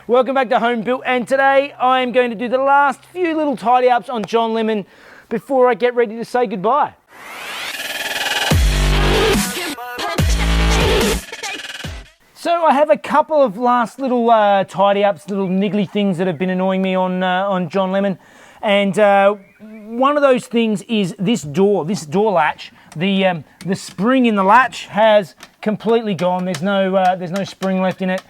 Welcome back to Home Built, and today I am going to do the last few little tidy ups on John Lemon before I get ready to say goodbye. So I have a couple of last little tidy ups, little niggly things that have been annoying me on John Lemon, and one of those things is this door latch. The spring in the latch has completely gone. There's no spring left in it.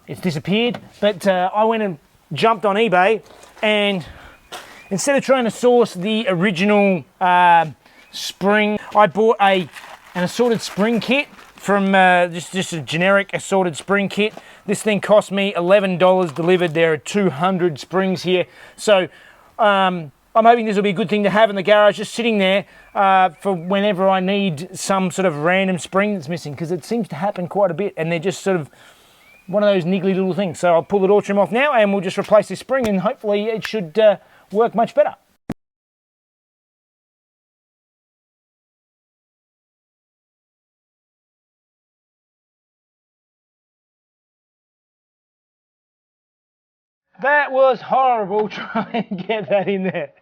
It's disappeared, but I went and jumped on eBay, and instead of trying to source the original spring, I bought an assorted spring kit from just a generic assorted spring kit. This thing cost me $11 delivered. There are 200 springs here, so I'm hoping this will be a good thing to have in the garage, just sitting there for whenever I need some sort of random spring that's missing, because it seems to happen quite a bit, and they're just sort of one of those niggly little things. So I'll pull the door trim off now, and we'll just replace this spring, and hopefully it should work much better. That was horrible trying to get that in there.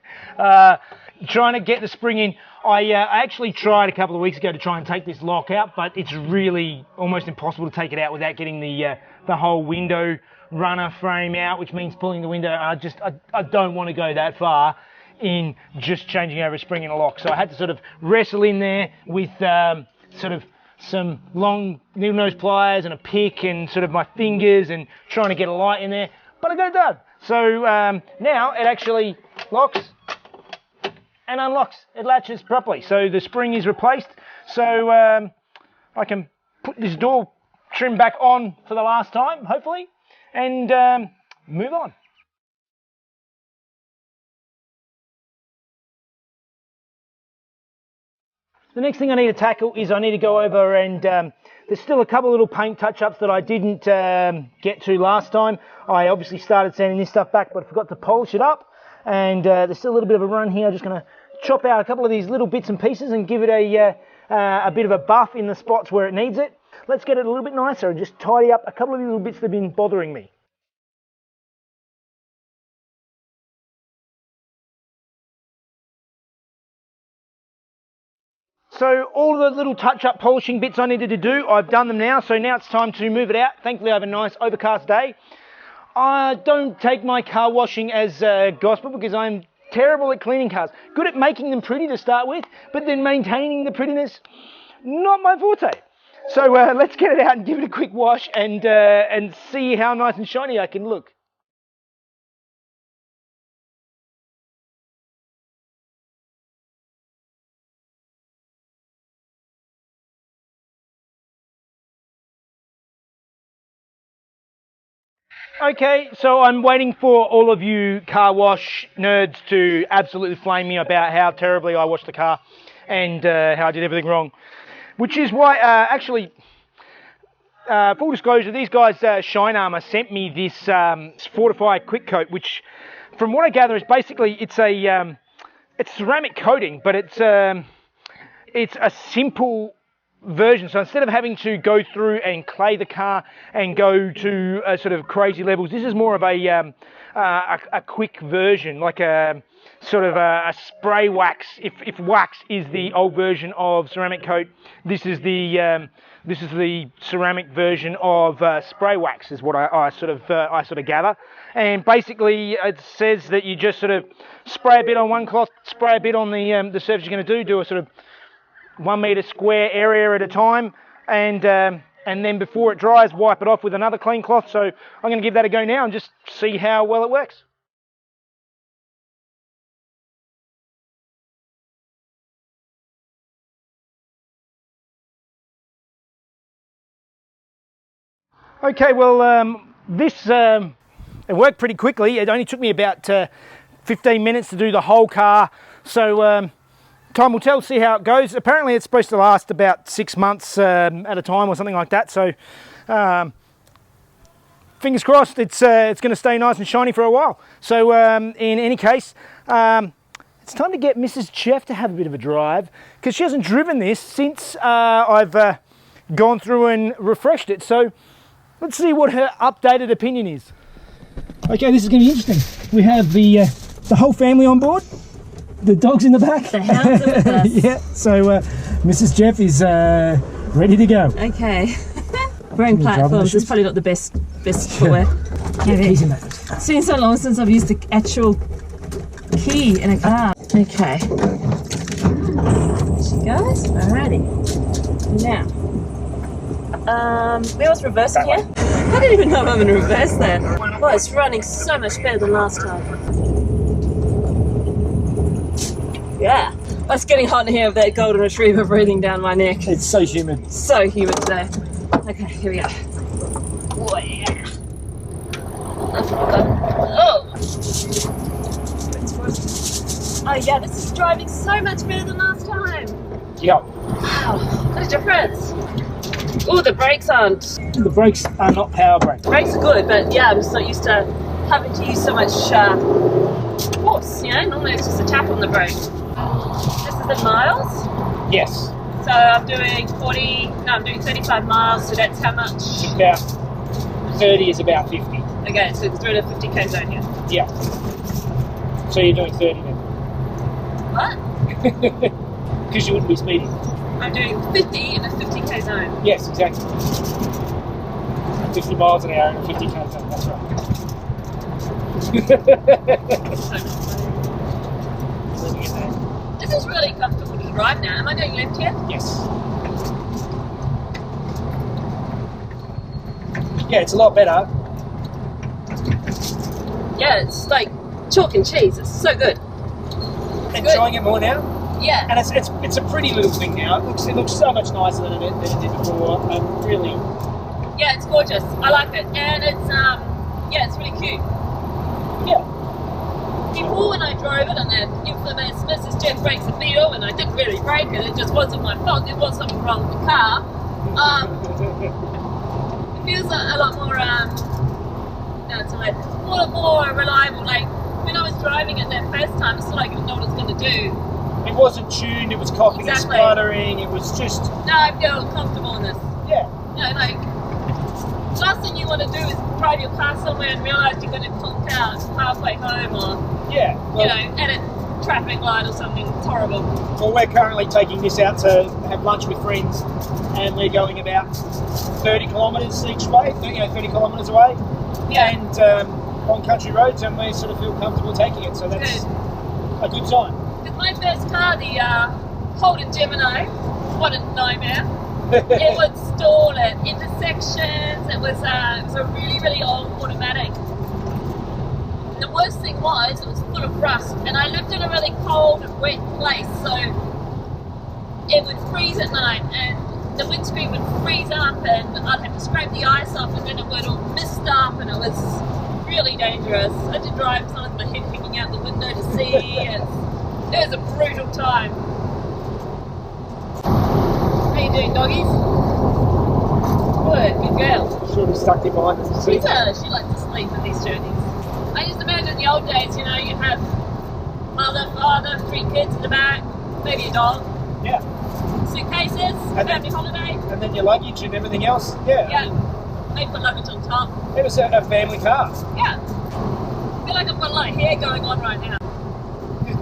Trying to get the spring in. I actually tried a couple of weeks ago to try and take this lock out, but it's really almost impossible to take it out without getting the whole window runner frame out, which means pulling the window. I don't want to go that far in just changing over a spring in a lock. So I had to sort of wrestle in there with sort of some long needle nose pliers and a pick and sort of my fingers and trying to get a light in there. But I got it done. So now it actually locks and unlocks. It latches properly. So the spring is replaced. So I can put this door trim back on for the last time, hopefully, and move on. The next thing I need to tackle is I need to go over and there's still a couple of little paint touch-ups that I didn't get to last time. I obviously started sanding this stuff back, but I forgot to polish it up, and there's still a little bit of a run here. I'm just going to chop out a couple of these little bits and pieces and give it a bit of a buff in the spots where it needs it. Let's get it a little bit nicer and just tidy up a couple of these little bits that have been bothering me. So all the little touch-up polishing bits I needed to do, I've done them now. So now it's time to move it out. Thankfully I have a nice overcast day. I don't take my car washing as gospel, because I'm terrible at cleaning cars. Good at making them pretty to start with, but then maintaining the prettiness, not my forte. So let's get it out and give it a quick wash and see how nice and shiny I can look. Okay, so I'm waiting for all of you car wash nerds to absolutely flame me about how terribly I washed the car and how I did everything wrong. Which is why, actually, full disclosure, these guys, Shine Armour, sent me this Fortify Quick Coat, which, from what I gather, is basically, it's ceramic coating, but it's a simple version. So instead of having to go through and clay the car and go to sort of crazy levels, this is more of a quick version, like a sort of a spray wax. If wax is the old version of ceramic coat, this is the ceramic version of spray wax, is what I sort of gather. And basically it says that you just sort of spray a bit on one cloth, spray a bit on the surface you're going to do a sort of 1 metre square area at a time, and then before it dries, wipe it off with another clean cloth. So I'm going to give that a go now and just see how well it works. Okay, well, it worked pretty quickly. It only took me about 15 minutes to do the whole car. So time will tell, see how it goes. Apparently it's supposed to last about 6 months at a time or something like that. So fingers crossed it's going to stay nice and shiny for a while. So in any case, it's time to get Mrs. Chef to have a bit of a drive, because she hasn't driven this since I've gone through and refreshed it. So Let's see what her updated opinion is. Okay, this is going to be interesting. We have the whole family on board. The dog's in the back. The hounds are with us. Yeah, so Mrs. Jeff is ready to go. Okay. Wearing platforms is probably not the best footwear. Keys in that. It's been so long since I've used the actual key in a car. Okay. There she goes. Alrighty. Now, where was reversing here? I don't even know if I'm in reverse there. Well, it's running so much better than last time. Yeah. Well, it's getting hot in here with that golden retriever breathing down my neck. It's so humid. So humid today. Okay, here we go. Oh, yeah. Oh. Oh, yeah, this is driving so much better than last time. Yep. Wow, what a difference. Oh, the brakes aren't. The brakes are not power brakes. Brakes are good, but yeah, I'm just not used to having to use so much force, you know? Normally it's just a tap on the brake. This is in miles? Yes. So I'm doing 35 miles, so that's how much? About 30 is about 50. Okay, so we're in a 50k zone here. Yeah. So you're doing 30 then? What? Because you wouldn't be speeding. I'm doing 50 in a 50k zone. Yes, exactly. 50 miles an hour in a 50k zone, that's right. This is really comfortable to drive now. Am I going left here? Yes. Yeah, it's a lot better. Yeah, it's like chalk and cheese. It's so good. Enjoying it more now? Yeah. And it's a pretty little thing now. It looks so much nicer than it did before. Really. Yeah, it's gorgeous. I like it, and it's it's really cute. Yeah. Before when I drove it on that infamous Mrs. Jeff breaks a Beetle, and I didn't really break it. It just wasn't my fault. There was something wrong with the car. It feels a lot more more reliable. Like when I was driving it that first time, it's like I didn't know what it was going to do. It wasn't tuned, it was coughing and spluttering, it was just... No, I feel comfortable in this. Yeah. You know, like, last thing you want to do is drive your car somewhere and realise you're going to conk out halfway home or, yeah, well, you know, at a traffic light or something. It's horrible. Well, we're currently taking this out to have lunch with friends and we're going about 30 kilometres each way, 30 kilometres away. Yeah. And on country roads, and we sort of feel comfortable taking it, so that's a good sign. With my first car, the Holden Gemini, what a nightmare. It would stall at intersections. It was a really, really old automatic. The worst thing was it was full of rust, and I lived in a really cold and wet place, so it would freeze at night, and the windscreen would freeze up, and I'd have to scrape the ice off, and then it would all mist up, and it was really dangerous. I had to drive sometimes with my head hanging out the window to see, and it was a brutal time. How you doing, doggies? Good girl. Should have stuck you behind us. She likes to sleep in these journeys. I just imagine in the old days, you know, you'd have mother, father, 3 kids in the back, maybe a dog. Yeah. Suitcases, family holiday. And then your luggage and everything else. Yeah. Yeah. Maybe put luggage on top. It was a family car. Yeah. I feel like I've got a lot of hair going on right now. I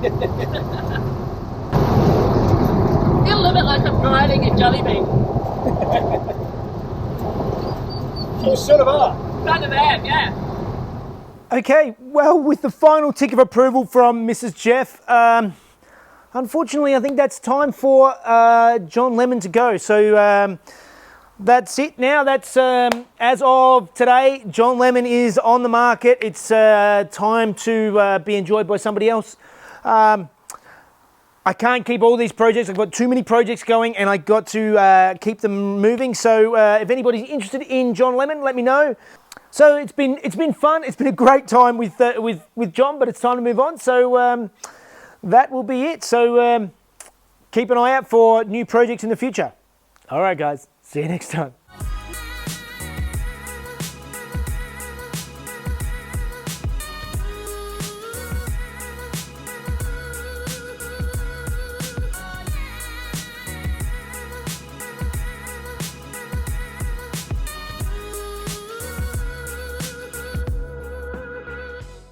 feel a little bit like I'm driving a jelly bean. You sort of are. Kind of am, yeah. Okay, well, with the final tick of approval from Mrs. Jeff, unfortunately, I think that's time for John Lemon to go. So that's it now. That's as of today, John Lemon is on the market. It's time to be enjoyed by somebody else. I can't keep all these projects. I've got too many projects going, and I got to keep them moving. So if anybody's interested in John Lemon, let me know. So it's been fun. It's been a great time with John, but it's time to move on. So that will be it. So keep an eye out for new projects in the future. All right, guys. See you next time.